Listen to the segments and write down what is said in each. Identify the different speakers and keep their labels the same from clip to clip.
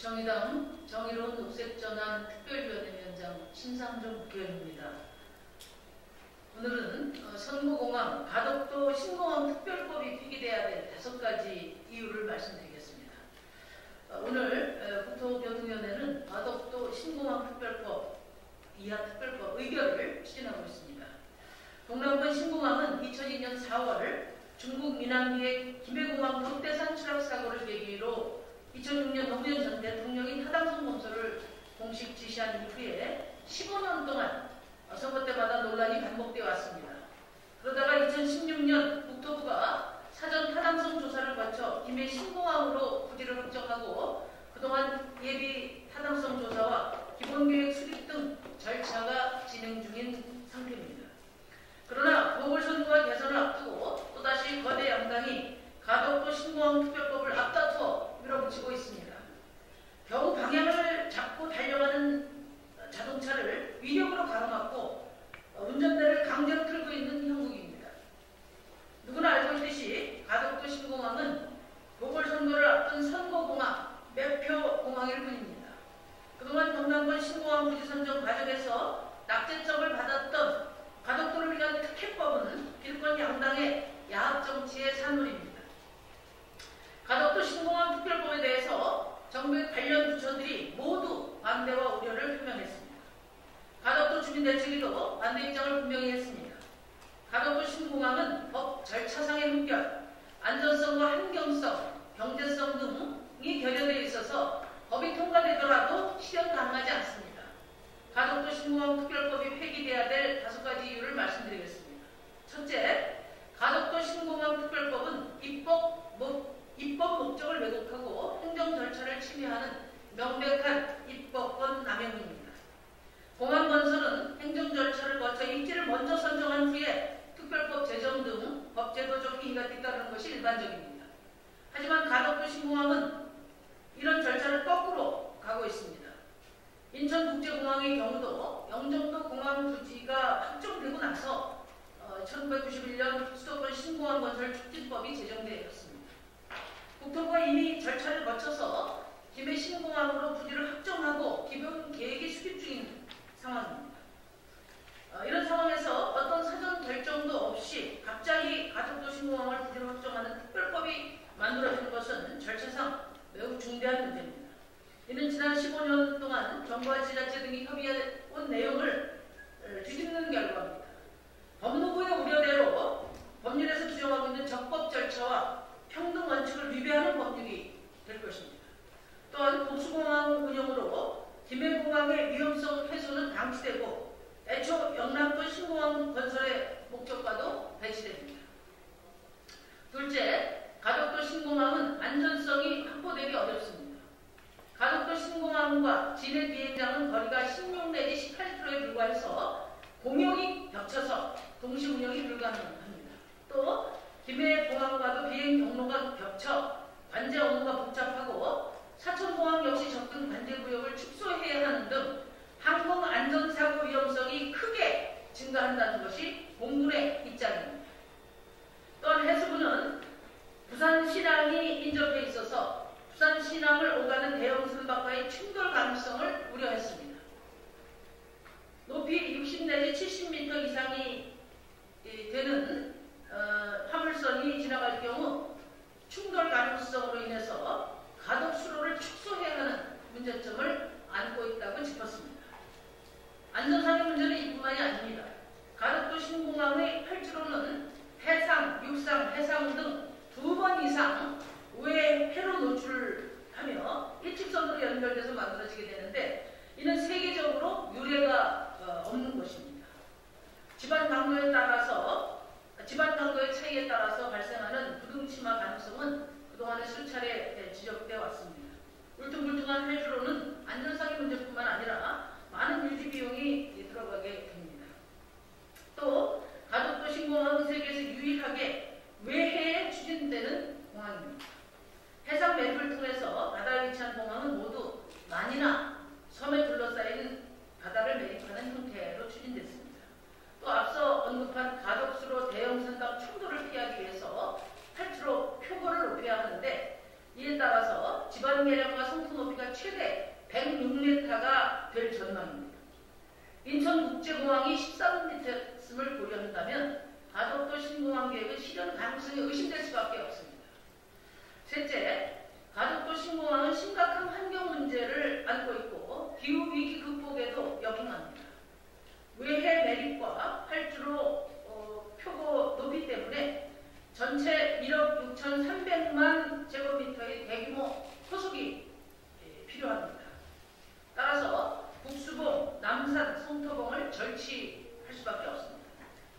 Speaker 1: 정의당 정의로운 녹색전환 특별위원회위원장 신상정 국회의원입니다. 오늘은 선거공항, 가덕도 신공항 특별법이 폐기돼야 될 5가지 이유를 말씀드리겠습니다. 오늘 국토교통위원회는 가덕도 신공항 특별법, 이하 특별법 의결을 추진하고 있습니다. 동남권 신공항은 2002년 4월 중국 민항기의 김해공항 롯데산 추락 사고를 계기로 2006년 노무현 전 대통령이 타당성 검토를 공식 지시한 이후에 15년 동안 선거 때마다 논란이 반복되어 왔습니다. 그러다가 2016년 국토부가 사전 타당성 조사를 거쳐 김해 신공항으로 부지를 확정하고 그동안 예비 타당성 조사와 기본계획 수립 등 절차가 진행 중인 상태입니다. 그러나 보궐선거와 대선을 앞두고 또다시 거대 양당이 가덕도 신공항 특별법을 앞다투어 밀어붙이고 있습니다. 겨우 방향을 잡고 달려가는 자동차를 위력으로 가로막고 운전대를 강제로 틀고 있는 형국입니다. 누구나 알고 있듯이 가덕도 신공항은 보궐선거를 앞둔 선거공항, 매표공항일 뿐입니다. 그동안 동남권 신공항 부지 선정 과정에서 낙제점을 받았던 가덕도를 위한 특혜법은 길권 양당의 야합정치의 산물입니다. 가덕도 신공항 특별법에 대해서 정부의 관련 부처들이 모두 반대와 우려를 표명했습니다. 가덕도 주민대책위도 반대 입장을 분명히 했습니다. 가덕도 신공항은 법 절차상의 흠결, 안전성과 환경성, 경제성 등이 결여되어 있어서 법이 통과되더라도 실현 가능하지 않습니다. 가덕도 신공항 특별법이 폐기돼야 될 5가지 이유를 말씀드리겠습니다. 첫째, 가덕도 신공항 특별법은 입법 목적을 왜곡하고 행정 절차를 침해하는 명백한 입법권 남용입니다. 공항 건설은 행정 절차를 거쳐 입지를 먼저 선정한 후에 특별법 제정 등 법제도적 이의가 뒤따르는 것이 일반적입니다. 하지만 가덕도 신공항은 이런 절차를 거꾸로 가고 있습니다. 인천국제공항의 경우도 영종도 공항 부지가 확정되고 나서 1991년 수도권 신공항 건설 촉진법이 제정되었습니다. 국토부가 이미 절차를 거쳐서 김해 신공항으로 부지를 확정하고 기본 계획이 수립 중인 상황입니다. 이런 상황에서 어떤 사전 결정도 없이 갑자기 가덕도 신공항을 부지로 확정하는 특별법이 만들어진 것은 절차상 매우 중대한 문제입니다. 이는 지난 15년 동안 정부와 지자체 등이 협의해온 내용을 뒤집는 결과입니다. 법무부의 우려대로 법률에서 규정하고 있는 적법 절차와 평등 원칙을 위배하는 법률이 될 것입니다. 또한 복수공항 운영으로 김해공항의 위험성 해소는 방치되고 애초 영남권 신공항 건설의 목적과도 배치됩니다. 둘째, 가덕도 신공항은 안전성이 확보되기 어렵습니다. 가덕도 신공항과 진해 비행장은 거리가 16 내지 18km에 불과해서 공용이 겹쳐서 동시 운영이 불가능합니다. 또 김해 공항과도 비행 경로가 겹쳐 관제 업무가 복잡하고 사천공항 역시 접근 관제 구역을 축소해야 하는 등 항공 안전사고 위험성이 크게 증가한다는 것이 공군의 입장입니다. 또한 해수부는 부산신항이 인접해 있어서 부산신항을 오가는 대형 선박과의 충돌 가능성을 우려했습니다. 높이 60 내지 70m 이상이 되는 화물선이 지나갈 경우 충돌 가능성으로 인해서 가덕 수로를 축소해야 하는 문제점을 안고 있다고 짚었습니다. 안전상의 문제는 이뿐만이 아닙니다. 가덕도 신공항의 활주로는 해상, 육상, 해상 등 2번 이상 외해로 노출하며 일직선으로 연결돼서 만들어지게 되는데 이는 세계적으로 유례가 없는 것입니다. 지반 강도의 차이에 따라서 발생하는 부등침하 가능성은 그동안에 수차례 지적되어 왔습니다. 울퉁불퉁한 활주로는 안전상의 문제뿐만 아니라 많은 유지 비용이 들어가게 됩니다. 또 가덕도 신공항은 세계에서 유일하게 외해에 추진되는 공항입니다. 해상 매듭을 통해서 바다에 위치한 공항은 모두 만이나 섬에 둘러싸인 바다를 매립하는 형태로 추진됐습니다. 또 앞서 언급한 가덕수로 대형 선박 충돌을 피하기 위해서 활주로 표고를 높여야 하는데 이에 따라서 집안 계량과 성토 높이가 최대 106m가 될 전망입니다. 인천국제공항이 13m을 고려한다면 가덕도 신공항 계획은 실현 가능성이 의심될 수밖에 없습니다. 셋째, 가덕도 신공항은 심각한 환경 문제를 안고 있고 기후위기 극복에도 역행합니다. 외해 매립과 활주로 표고 높이 때문에 전체 1억 6,300만 제곱미터의 대규모 호수기 필요합니다. 따라서 북수봉, 남산, 성토봉을 절취할 수밖에 없습니다.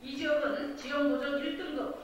Speaker 1: 이 지역은 지형보전 1등급,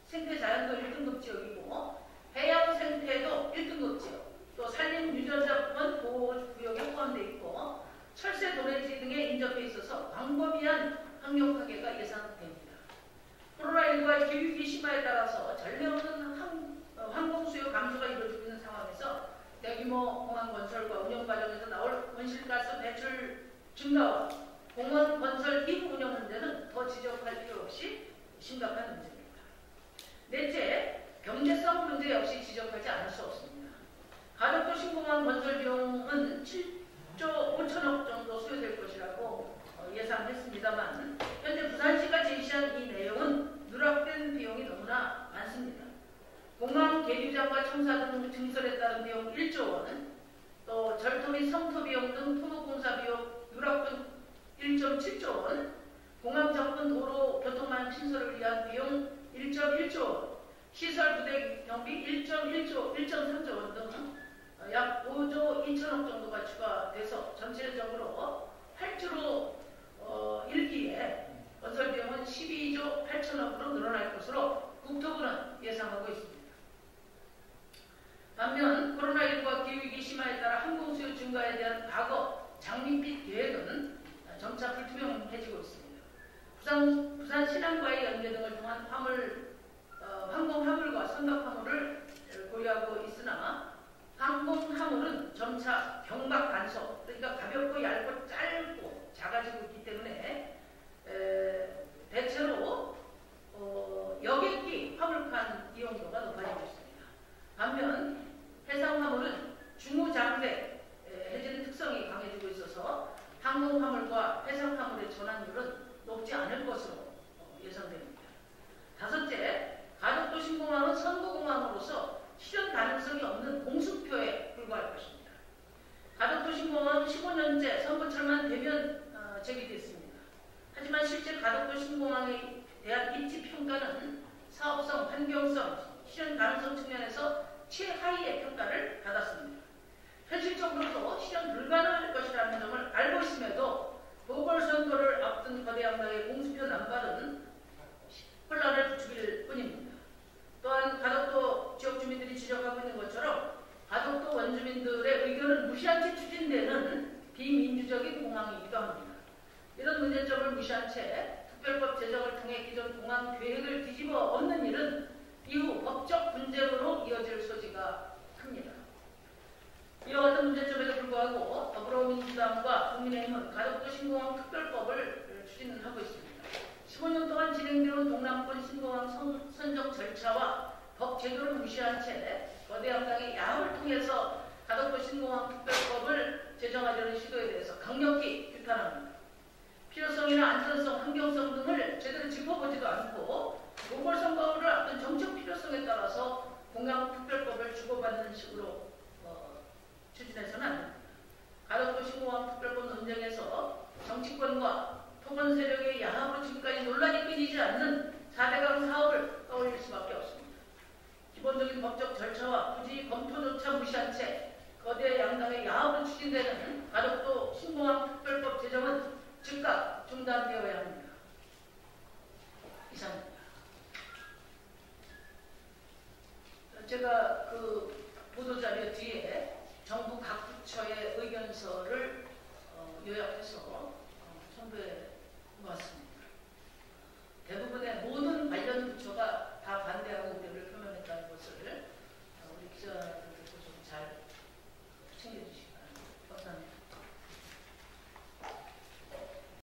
Speaker 1: 생태자연도 1등급 지역이고 해양 생태도 1등급 지역, 또 산림유전자권 보호구역에 포함되어 있고 철새 도래지 등에 인접해 있어서 광범위한 환경파괴가 예상됩니다. 코로나19와 기후위기 심화에 따라서 전례없는 항공수요 감소가 이루어지고 있는 상황에서 대규모 공항 건설과 운영 과정에서 나올 온실가스 배출 증가와 공원 건설 이후 운영 문제는 더 지적할 필요 없이 심각한 문제입니다. 넷째, 경제성 문제 역시 지적하지 않을 수 없습니다. 가덕도 신공항 건설 비용은 7조 5천억 정도 소요될 것이라고 예상했습니다만 현재 부산시가 제시한 이 내용은 누락된 비용이 너무나 많습니다. 공항 계류장과 청사 등 증설에 따른 비용 1조 원, 또 절토 및 성토 비용 등 토목공사 비용 누락분 1.7조 원, 공항 접근 도로 교통망 신설을 위한 비용 1.1조 원, 시설 부대 경비 1.3조 원 등 약 5조 2천억 정도가 추가돼서 전체적으로 활주로 1기에 건설 비용은 12조 8천억으로 늘어날 것으로 국토부는 예상하고 있습니다. 반면 코로나19와 기후위기 심화에 따라 항공수요 증가에 대한 과거 장밋빛 계획은 점차 불투명해지고 있습니다. 부산 신항과의 연계 등을 통한 항공화물과 선박화물을 고려하고 있으나 항공화물은 점차 경박 단속, 그러니까 가볍고 얇고 짧고 작아지고 있기 때문에 대체로 여객기 화물칸 이용도가 높아지고 있습니다. 반면 해상화물은 중후장대 해지는 특성이 강해지고 있어서 항공화물과 해상화물의 전환율은 높지 않을 것으로 예상됩니다. 다섯째, 가덕도 신공항은 선거공항으로서 실현 가능성이 없는 공수표에 불과할 것입니다. 가덕도 신공항은 15년째 선거철만 되면 제기됐습니다. 하지만 실제 가덕도 신공항에 대한 입지평가는 사업성, 환경성, 실현 가능성 측면에서 최하위의 평가를 받았습니다. 현실적으로도 실현 불가능할 것이라는 점을 알고 있음에도 보궐선거를 앞둔 거대 양당의 공수표 남발은 혼란을 부추길 뿐입니다. 또한 가덕도 지역 주민들이 지적하고 있는 것처럼 가덕도 원주민들의 의견을 무시한 채 추진되는 비민주적인 공항이기도 합니다. 이런 문제점을 무시한 채 특별법 제정을 통해 기존 공항 계획을 뒤집어 엎는 일은 이후 법적 분쟁으로 이어질 소지가 큽니다. 이와 같은 문제점에도 불구하고 더불어민주당과 국민의힘은 가덕도 신공항 특별법을 추진하고 있습니다. 15년 동안 진행되어온 동남권 신공항 선정 절차와 법 제도를 무시한 채 거대 양당의 야합을 통해서 가덕도 신공항 특별법을 제정하려는 시도에 대해서 강력히 비판합니다. 필요성이나 안전성, 환경성 등을 제대로 짚어보지도 않고 보궐선거를 앞둔 정책 필요성에 따라서 공항특별법을 주고받는 식으로 추진해서는 안 됩니다. 가덕도 신공항 특별법 논쟁에서 정치권과 토건 세력의 야합으로 지금까지 논란이 끊이지 않는 4대강 사업을 떠올릴 수밖에 없습니다. 기본적인 법적 절차와 굳이 검토조차 무시한 채 거대 양당의 야합으로 추진되는 가덕도 신공항 특별법 제정은 즉각 중단되어야 합니다. 이상입니다. 제가 그 보도자료 뒤에 정부 각 부처의 의견서를 요약해서 첨부해 놓았습니다.